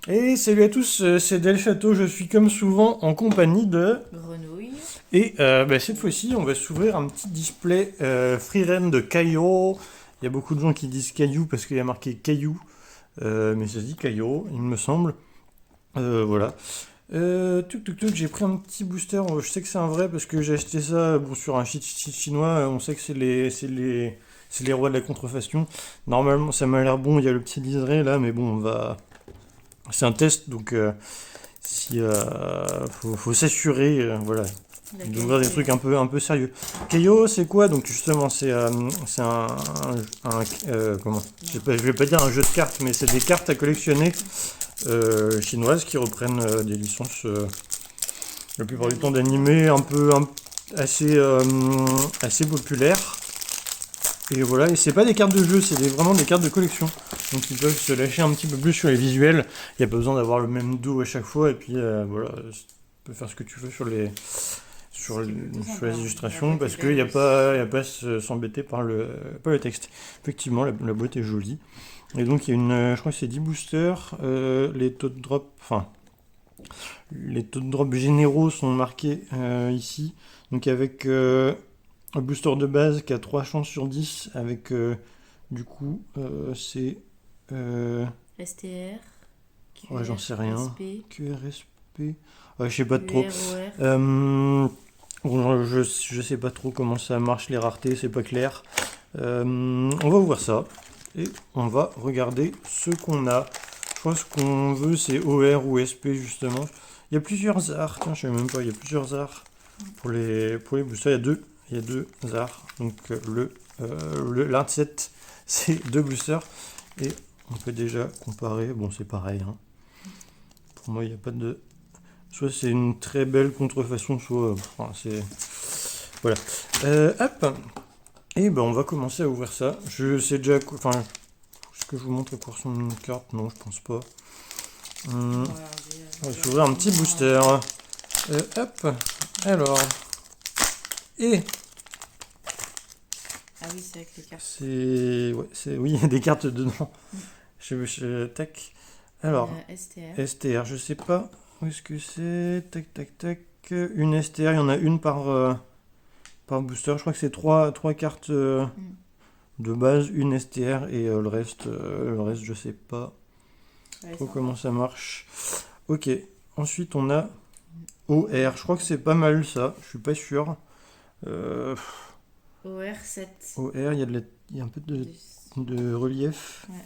Et salut à tous, c'est Del Château, je suis comme souvent en compagnie de... Grenouille. Et cette fois-ci, on va s'ouvrir un petit display Freeren de Caillou. Il y a beaucoup de gens qui disent Caillou parce qu'il y a marqué Caillou, mais ça se dit Caillou, il me semble. Voilà. J'ai pris un petit booster, je sais que c'est un vrai parce que j'ai acheté ça bon, sur un site chinois, on sait que c'est les rois de la contrefaçon. Normalement ça m'a l'air bon, il y a le petit liseré là, mais bon, on va... C'est un test, donc si, faut s'assurer, voilà, d'ouvrir des trucs un peu sérieux. Keio, c'est quoi? Donc justement, c'est comment? Je vais pas dire un jeu de cartes, mais c'est des cartes à collectionner chinoises qui reprennent des licences la plupart du temps d'animés assez populaires. Et voilà, et c'est pas des cartes de jeu, vraiment des cartes de collection. Donc ils peuvent se lâcher un petit peu plus sur les visuels. Il n'y a pas besoin d'avoir le même dos à chaque fois. Et puis voilà, tu peux faire ce que tu veux sur les illustrations parce qu'il n'y a pas à s'embêter par pas le texte. Effectivement, la boîte est jolie. Et donc il y a je crois que c'est 10 boosters. Les taux de drop généraux sont marqués ici. Donc avec un booster de base qui a 3 chances sur 10 avec du coup c'est STR. ouais, j'en sais rien. QRSP. QRSP. Ouais, je sais pas trop. UROR. Bon, je sais pas trop comment ça marche les raretés, c'est pas clair. On va voir ça et on va regarder ce qu'on a. Je crois que ce qu'on veut c'est OR ou SP justement. Il y a plusieurs arts, tiens je sais même pas, il y a plusieurs arts pour les boosters, il y a deux arts. Donc l'art 7 c'est deux boosters et on peut déjà comparer, bon c'est pareil. Hein. Pour moi il n'y a pas de... Soit c'est une très belle contrefaçon, soit... Enfin, c'est... Voilà. Hop. Et ben on va commencer à ouvrir ça. Je sais déjà... Enfin, est-ce que je vous montre à quoi ressemble une carte? Non, je pense pas. On va s'ouvrir un petit booster. Hop. Alors. Et... Ah oui, c'est avec les cartes. Oui, il y a des cartes dedans. Tac. Alors, STR. STR, je sais pas où est-ce que c'est. Tac, tac, tac. Une STR, il y en a une par booster. Je crois que c'est trois cartes de base, une STR et le reste, je sais pas trop comment ça marche. Ok. Ensuite, on a OR. Je crois que c'est pas mal ça. Je suis pas sûr. OR7. OR, il y a un peu de relief. Ouais.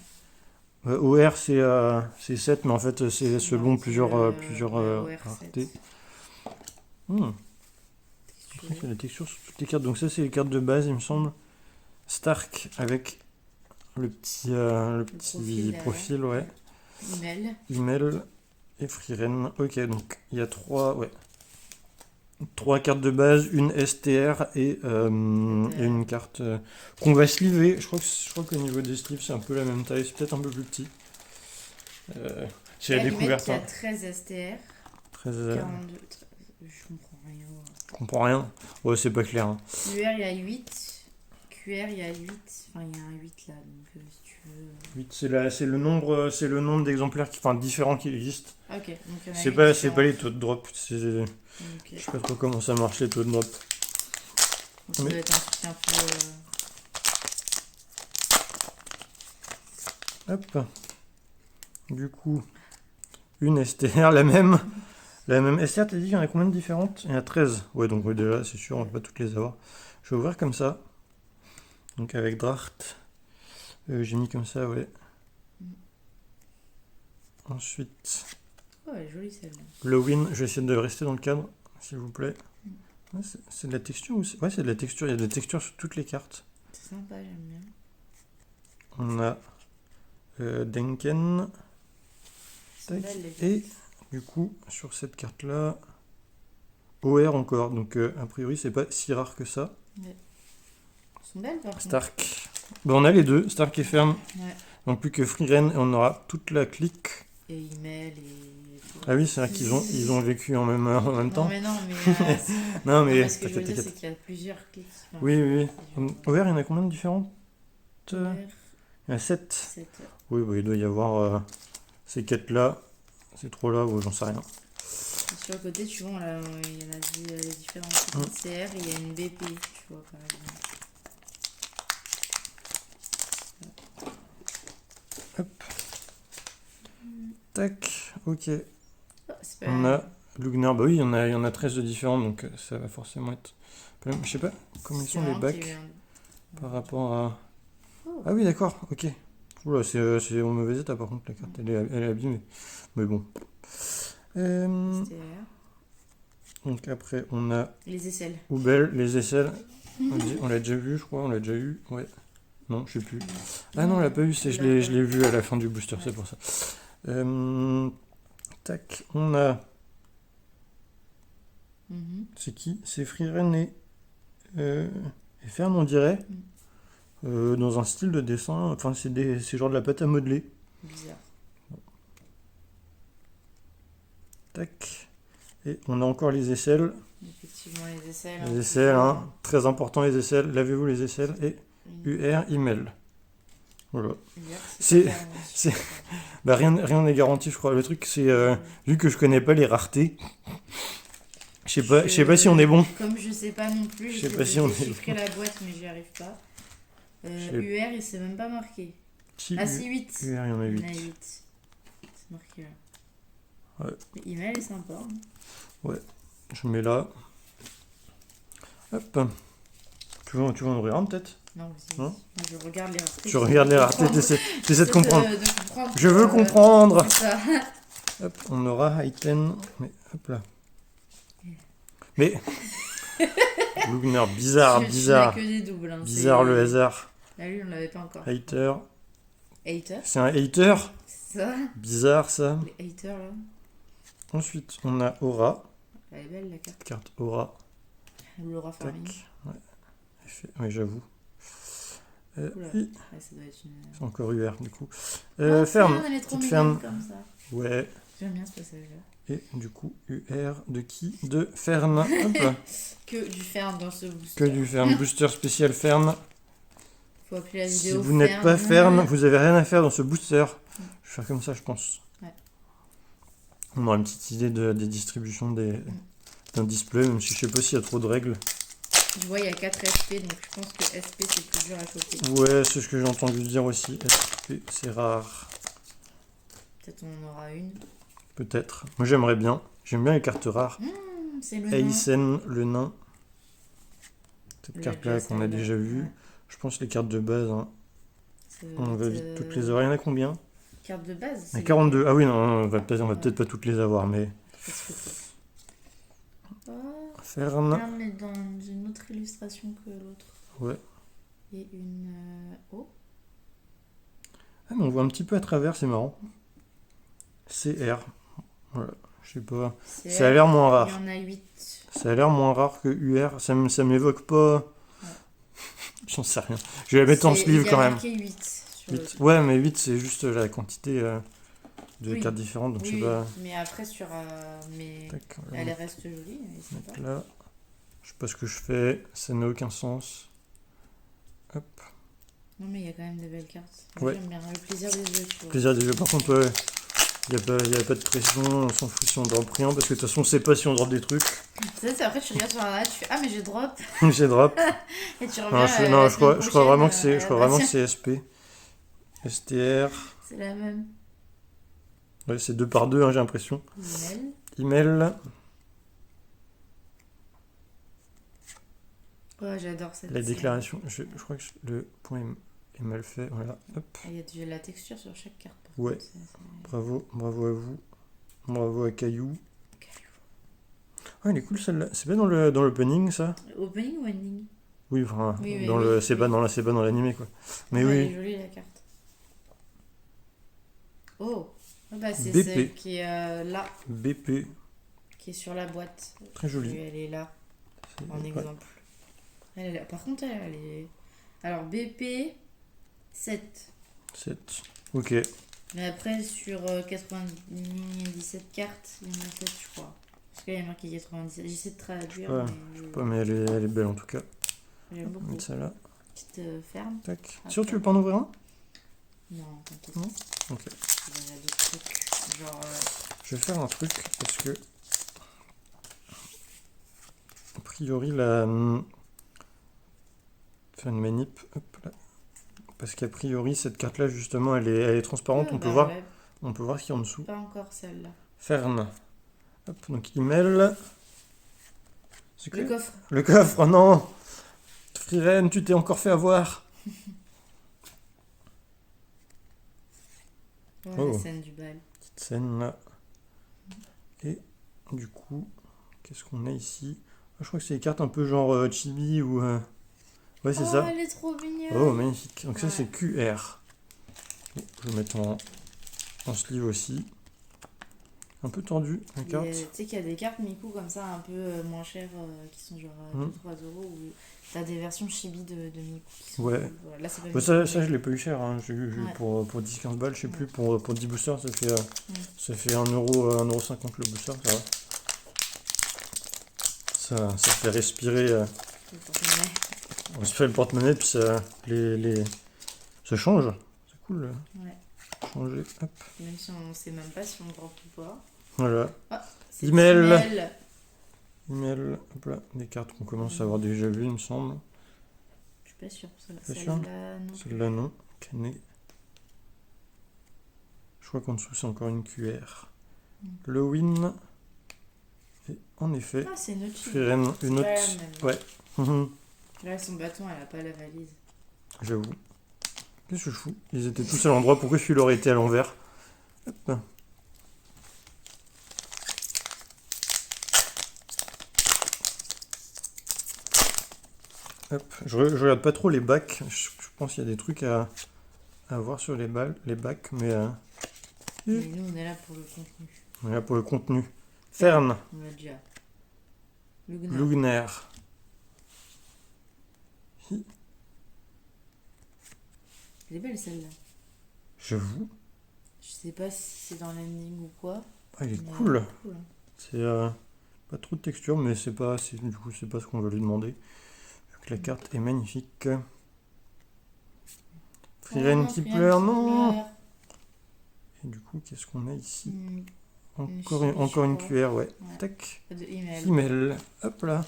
OR c'est 7, mais en fait c'est selon plusieurs OR7. raretés. Après, c'est la texture sur toutes les cartes. Donc ça c'est les cartes de base il me semble. Stark avec le petit profil, ouais. Email et Freeren. Ok, donc il y a trois cartes de base, une STR et une carte qu'on va sleever. Je crois qu'au niveau des sleeves c'est un peu la même taille, c'est peut-être un peu plus petit. C'est la découverte. Il y a 13 STR. 13... 42. Je comprends rien. Je comprends rien. Ouais, c'est pas clair. Hein. UR il y a 8. QR il y a 8. Enfin, il y a un 8 là, donc si tu veux. 8, c'est le nombre d'exemplaires différents qui existent. Ok, donc il y en a c'est pas les taux de drop. Je sais pas trop comment ça marche les taux de drop. Donc ça doit être un truc un peu. Hop. Du coup, une STR, la même. La même STR, t'as dit qu'il y en a combien de différentes? Il y en a 13. Ouais, donc déjà, c'est sûr, on va pas toutes les avoir. Je vais ouvrir comme ça. Donc avec Dracht. J'ai mis comme ça, ouais. Ensuite. Oh, elle est jolie celle-là. Le win, je vais essayer de rester dans le cadre, s'il vous plaît. Ouais, c'est de la texture ou ouais, c'est de la texture. Il y a de la texture sur toutes les cartes. C'est sympa, j'aime bien. On a Denken. Tac. Et du coup, sur cette carte-là, OR encore. Donc, a priori, c'est pas si rare que ça. Ouais. Elles sont belles, par contre. Stark. Bon, on a les deux, Stark et Ferme. Ouais. Donc, plus que Freeren, et on aura toute la clique. Et email et... Ah oui, c'est vrai qu'ils ont vécu en même temps. Non, mais non, mais... non, mais ce que je veux dire, c'est qu'il y a plusieurs clics. Enfin, oui. OR, il y en a combien de différentes? OR. Il y en a 7. Oui, bah, il doit y avoir ces quêtes-là. c'est trop là, ou j'en sais rien. Sur le côté, tu vois, là, il y en a les différentes petites CR et il y a une BP, tu vois, par exemple. Hop. Tac, ok. Oh, c'est pas On a Lugner, bah oui, il y en a 13 de différents, donc ça va forcément être... Je sais pas comment ils c'est sont les marrant qu'il y bacs ait eu par rapport à... Oh. Ah oui, d'accord, ok. Oula, c'est au mauvais état par contre, la carte, elle est abîmée. Mais bon. STR. Donc après, on a Les aisselles. Houbel, les aisselles. On l'a déjà vu, je crois, on l'a déjà eu. Ouais. Non, je sais plus. Ah non, on l'a pas eu, je l'ai vu à la fin du booster, c'est pour ça. Tac, on a... C'est qui? C'est Freeren et Fern, on dirait. Dans un style de dessin. Enfin, c'est genre de la pâte à modeler. Bizarre. Tac. Et on a encore les aisselles. Effectivement, les aisselles. Les aisselles, hein. Très important les aisselles. Lavez-vous les aisselles. Et UR, email. Voilà. Bah, rien n'est garanti, je crois. Le truc, c'est vu que je connais pas les raretés. Je sais pas si on est bon. Comme je sais pas non plus, je sais pas si on est chiffrer la boîte, mais j'y arrive pas. UR, il s'est même pas marqué. Si, ah, si, 8. UR, il y en a 8. Il y en a 8. C'est marqué là. Ouais. L'email est sympa. Hein. Ouais, je mets là. Hop. Tu veux en ouvrir un peut-être? Non, vas-y. Je regarde les raretés. Tu regardes les raretés, t'essaies de comprendre. comprendre. Je veux comprendre. C'est ça. Hop, on aura Item. Mais hop là. Mais. Lugner, bizarre. Que des doubles, hein. Bizarre le hasard. Là, lui, on l'avait pas encore. Hater. Hater. C'est un hater. C'est ça. Bizarre ça. Les haters là. Ensuite, on a Aura. Elle est belle la carte. Carte Aura. L'aura farming. Ouais. Oui, j'avoue. Ouais, ça doit être une... C'est encore UR du coup. Fern. Elle est trop petite mignonne Fern. comme ça. Ouais. J'aime bien ce passage-là. Et du coup, UR de qui? De Fern. Hop là. Que du Fern dans ce booster. Que du Fern. Booster spécial Fern. Faut appeler la Si vidéo vous n'êtes pas Fern, vous avez rien à faire dans ce booster. Je vais faire comme ça, je pense. Ouais. On aura une petite idée des distributions d'un display, même si je sais pas s'il y a trop de règles. Je vois, il y a 4 SP, donc je pense que SP c'est plus dur à choper. Ouais, c'est ce que j'ai entendu dire aussi. SP, c'est rare. Peut-être on en aura une. Peut-être. Moi j'aimerais bien. J'aime bien les cartes rares. C'est le nain. Aysen, le nain. Cette Le carte-là qu'on a déjà vue. Ouais. Je pense les cartes de base. Hein. On va vite toutes les avoir. Il y en a combien? Cartes de base? Il y en a 42. Ah oui, non, on va peut-être pas toutes les avoir, mais... Fern. Fern est dans une autre illustration que l'autre. Ouais. Et une... Oh. Ah, mais on voit un petit peu à travers, c'est marrant. CR. Voilà, je sais pas. CR, ça a l'air moins rare. Il y en a 8. Ça a l'air moins rare que UR. Ça m'évoque pas... Ouais. J'en sais rien. Je vais la mettre en sleeve quand même. Il y a marqué 8. Ouais, mais 8, c'est juste la quantité de cartes différentes. Donc oui, je sais pas... mais après, sur... mais elle reste jolie. Donc là, je sais pas ce que je fais. Ça n'a aucun sens. Hop. Non, mais il y a quand même des belles cartes. Ouais. J'aime bien le plaisir des jeux. Tu vois. Plaisir des jeux. Par contre, il n'y a pas de pression. On s'en fout si on drop rien. Parce que de toute façon, on sait pas si on drop des trucs. C'est après, tu regardes sur la tu fais ah, mais j'ai drop. J'ai drop. Et tu reviens. Non, je crois vraiment que c'est SP. STR. C'est la même. Ouais, c'est 2 par 2, hein, j'ai l'impression. Email. Ouais, j'adore cette. La déclaration. Je crois que le point est mal fait. Voilà. Hop. Il y a déjà la texture sur chaque carte. Ouais. Bravo à vous. Bravo à Caillou. Ah, elle est cool celle-là. C'est pas dans l'opening ça? Opening ou ending? Oui, enfin, c'est pas dans l'animé quoi. Mais oui. Elle est jolie la carte. Oh, bah c'est BP. celle qui est là. BP. Qui est sur la boîte. Très jolie. Elle est là, en exemple. Elle est là. Par contre, elle est... Alors, BP 7. 7. Ok. Mais après, sur 97 cartes, il y en a 7, je crois. Parce qu'il y a marqué 97. J'essaie de traduire. Ouais, je sais pas, mais elle est belle en tout cas. J'aime beaucoup. Mettre ça là. Petite ferme. Tac. Sûr, tu veux pas en ouvrir un? Non, t'inquiète. Non. Ok. Il y a d'autres trucs. Genre. je vais faire un truc parce que a priori la faire une manip, hop là. Parce qu'a priori cette carte là justement elle est transparente, on peut voir ouais, ce qu'il y a en dessous. pas encore celle-là. Fern. Hop, donc email. C'est Le quoi? coffre. Le coffre, oh non! Friren, tu t'es encore fait avoir. Ouais, Oh. la scène du bal. Petite scène là. Et du coup, qu'est-ce qu'on a ici? Je crois que c'est des cartes un peu genre chibi ou... Ouais, c'est Oh, ça. elle est trop mignonne. Oh, magnifique. Donc ça, Ouais. c'est QR. Bon, je vais mettre en sleeve aussi. Un peu tendu, la carte. Tu sais qu'il y a des cartes Miku comme ça, un peu moins chères, qui sont genre 2-3 euros, où t'as des versions chibi de Miku qui sont Ouais. cool. Voilà, là, c'est pas Bah, Miku, ça, mais- je l'ai pas eu cher. Hein. J'ai eu Ouais. pour 10-15 balles, je sais Ouais. plus. Pour 10 boosters, ça fait 1,50€ le booster, ça va. Ça fait respirer, Le porte-monnaie. le porte-monnaie, puis ça change. C'est cool, Ouais. changer. Hop. Même si on sait même pas si on drop ou pas. Voilà. C'est Email. Email. Email, hop là, des cartes qu'on commence à avoir déjà vues, il me semble. Je suis pas sûre. Pas sûr Celle-là, non. Celle-là, non. Canet. Je crois qu'en dessous, c'est encore une QR. Le win. Et en effet, Ah, c'est une autre fille. Friren, C'est une pas la autre. même. Ouais. Mhm. Là, son bâton, elle a pas la valise. J'avoue. Qu'est-ce que je fous? Ils étaient tous à l'endroit. Pourquoi celui-là aurait été à l'envers? Hop. Hop. Je regarde pas trop les bacs. Je pense qu'il y a des trucs à voir sur les bacs, mais Mais nous, on est là pour le contenu. on est là pour le contenu. Fern, On l'a déjà. Lugna. Lugner. Elle est belle celle-là. J'avoue. Je sais pas si c'est dans l'ending ou quoi. Ah, il est mais cool. elle est cool, hein. C'est pas trop de texture, mais du coup, c'est pas ce qu'on va lui demander. Vu que la carte est magnifique. Friren qui Friren pleure, qui non! pleure. Et du coup, qu'est-ce qu'on a ici? Hmm, Encore une je QR, ouais. Ouais. Tac. Pas de email. Email. Hop là.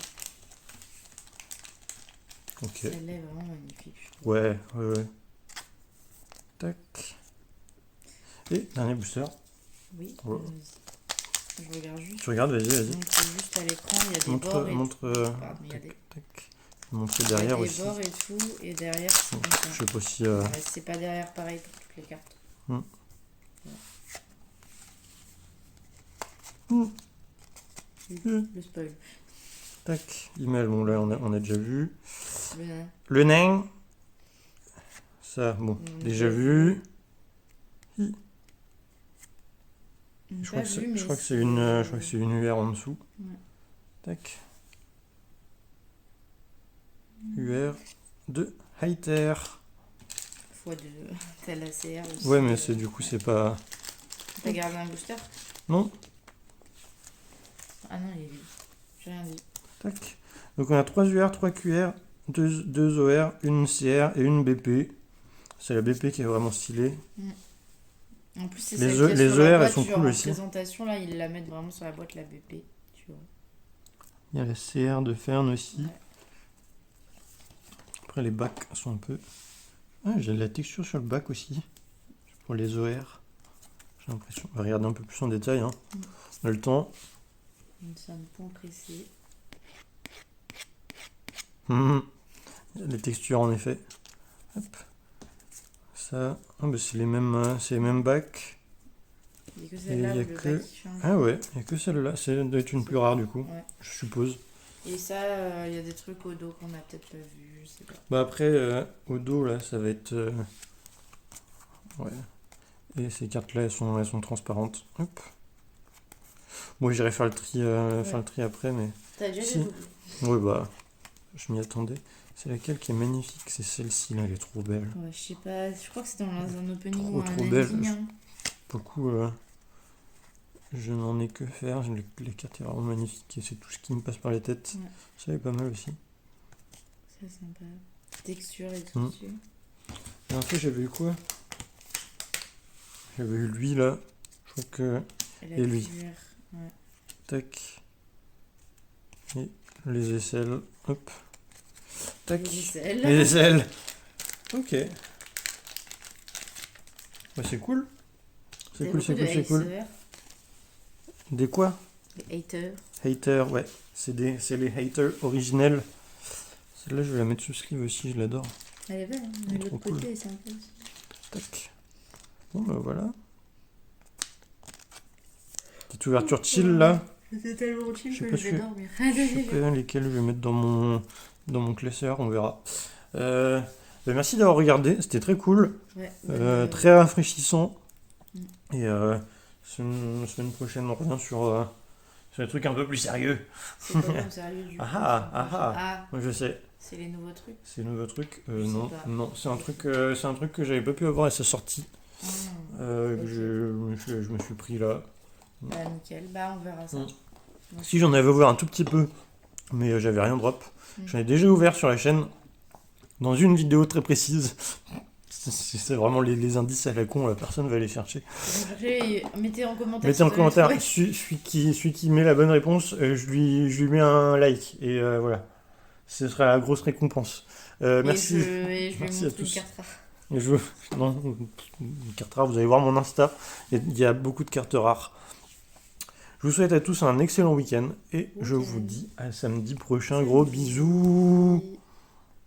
Ok. Celle-là est vraiment magnifique, je trouve. Ouais. Tac. Et dernier booster. Oui. Ouais. Je regarde juste. Tu regardes, vas-y. Donc, juste à l'écran, il y a des bords et Montre. Pardon, il y a des... Tac. Montrer il y a derrière des aussi. bords et tout, et derrière, c'est Bon, comme ça. je sais pas si. Ouais, c'est pas derrière pareil pour toutes les cartes. Le spoil. Tac. Email, bon là on a déjà vu. Le nain. Le nain. Ça, bon, On a déjà vu. On Je n'a crois pas que c'est vu, mais une UR en dessous. Ouais. Tac. UR de Haiter. Fois de... T'as la CR aussi. Ouais, mais du coup, c'est pas. T'as gardé un booster? Non. Ah non, il est vide. J'ai rien dit. Tac. Donc on a 3 UR, 3 QR, 2 OR, une CR et une BP. C'est la BP qui est vraiment stylée. En plus, c'est Les celle qui est les sur la ER, elles boîte, sont genre, cool en aussi. présentation, là, ils la mettent vraiment sur la boîte, la BP. Tu vois. Il y a la CR de Fern aussi. Ouais. Après, les bacs sont un peu. Ah, j'ai de la texture sur le bac aussi. Pour les OR. J'ai l'impression. On va regarder un peu plus en détail. Hein. On a le temps. C'est un point pressé. Il y a des textures en effet. Hop. Ça. Ah, bah, c'est les mêmes bacs. Il n'y a que Et celle-là il y a où le que- bac qui change. Ah ouais, il n'y a que celle-là. C'est doit être une plus rare du coup. Ouais. Je suppose. Et ça, il y a des trucs au dos qu'on a peut-être pas vu, je sais pas. Bah après, au dos là, ça va être. Ouais. Et ces cartes-là, elles sont transparentes. Hop. Moi, j'irai faire le tri après, mais. T'as déjà Si. des doubles? Ouais, bah. Je m'y attendais. C'est laquelle qui est magnifique? C'est celle-ci là, elle est trop belle. Ouais, je sais pas, je crois que c'est dans un opening Trop, ou un trop belle. ending, hein. Pour le coup, je n'en ai que faire. Les cartes sont vraiment magnifiques et c'est tout ce qui me passe par les têtes. Ouais. Ça est pas mal aussi. C'est sympa. Texture et tout dessus. Et en fait, j'avais eu quoi? J'avais eu lui là. Je crois que. la Et lui. cuir, ouais. Tac. Et les aisselles. Hop. Tac. Les aisselles. Les aisselles. Ok. Bah, c'est cool. C'est Il y a cool, beaucoup c'est de cool, c'est cool. haters. Des quoi? Les haters. Haters, ouais. C'est les haters originels. Celle-là, je vais la mettre sous sleeve aussi, je l'adore. Elle est belle, hein. Elle est De trop l'autre cool. côté, c'est un peu aussi. Tac. Bon, bah voilà. Petite ouverture chill là. C'était tellement chill Je sais que pas je vais si- dormir. Je sais pas lesquels je vais mettre dans mon classeur, on verra. Bah, merci d'avoir regardé, c'était très cool. Ouais, Très rafraîchissant. Mm. Et semaine prochaine, on revient sur des trucs un peu plus sérieux. c'est pas bon, sérieux du coup. Ah, moi je sais. C'est les nouveaux trucs. C'est un nouveau truc. Je sais Non, pas. non, c'est un truc que j'avais pas pu avoir à sa sortie. Ah, Que ok. je me suis pris là. Bah nickel, bah on verra ça. Mm. Moi, Si j'en avais ouvert un tout petit peu, mais j'avais rien drop. Mm. J'en ai déjà ouvert sur la chaîne dans une vidéo très précise. C'est vraiment les indices à la con, la personne va les chercher. Mettez en commentaire. Mettez en si vous avez commentaire, trouvé. celui qui met la bonne réponse, je lui mets un like. Et voilà, ce sera la grosse récompense. Merci. Et je vais Merci à montrer une tous. carte rare. Et non, une carte rare, vous allez voir mon Insta, il y a beaucoup de cartes rares. Je vous souhaite à tous un excellent week-end et je Ok. vous dis à samedi prochain. Gros bisous. Oui.